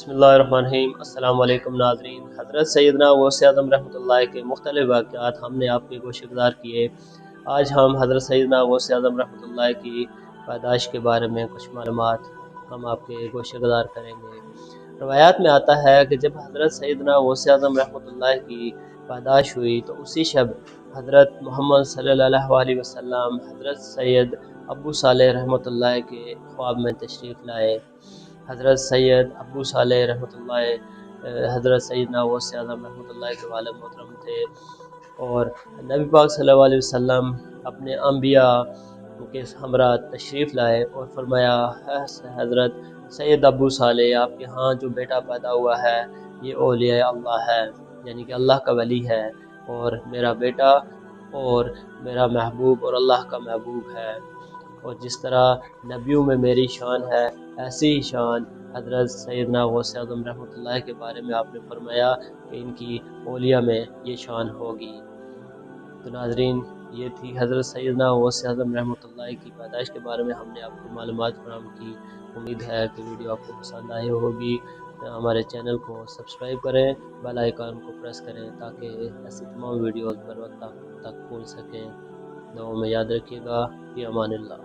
बिस्मिल्लाहिर्रहमानिर्रहीम। अस्सलाम वालेकुम नाज़रीन। हज़रत सैयदना गौस आज़म रहमतुल्लाह के मुख्तलिफ़ वाक़यात हमने आपके गोशगुज़ार किए। आज हम हज़रत सैयदना गौस आज़म रहमतुल्लाह की पैदाइश के बारे में कुछ मालूमात हम आपके गोशगुज़ार करेंगे। रवायात में आता है कि जब हज़रत सैयदना गौस आज़म रहमतुल्लाह की पैदाइश हुई तो उसी शब हज़रत मोहम्मद सल्लल्लाहु अलैहि वसल्लम हज़रत सैयद अबू सालेह रहमतुल्लाह के ख्वाब में तशरीफ़ लाए। हज़रत सैयद अबू सालेह रहमतुल्लाह हज़रत सैयदना गौस आज़म रहमतुल्लाह के वालिद मोहतरम थे और नबी पाक सल्लल्लाहु अलैहि वसल्लम अपने अंबिया के हमरा तशरीफ़ लाए और फरमाया, हज़रत सैयद अबू सालेह आपके यहाँ जो बेटा पैदा हुआ है ये औलिया अल्लाह है, यानी कि अल्लाह का वली है और मेरा बेटा और मेरा महबूब और अल्लाह का महबूब है। और जिस तरह नबियों में मेरी शान है ऐसी ही शान हज़रत सैयदना गौस आज़म रहमतुल्लाह के बारे में आपने फरमाया कि इनकी औलिया में ये शान होगी। तो नाज़रीन, ये थी हज़रत सैयदना गौस आज़म रहमतुल्लाह की पैदाइश के बारे में हमने आपको मालूमात फराहम की। उम्मीद है कि वीडियो आपको पसंद आई होगी। हमारे चैनल को सब्सक्राइब करें, बेल आइकन को प्रेस करें ताकि ऐसी तमाम वीडियोज़ बर वक्त तक पहुँच सकें। दुआ में याद रखिएगा। फ़ी अमानिल्लाह।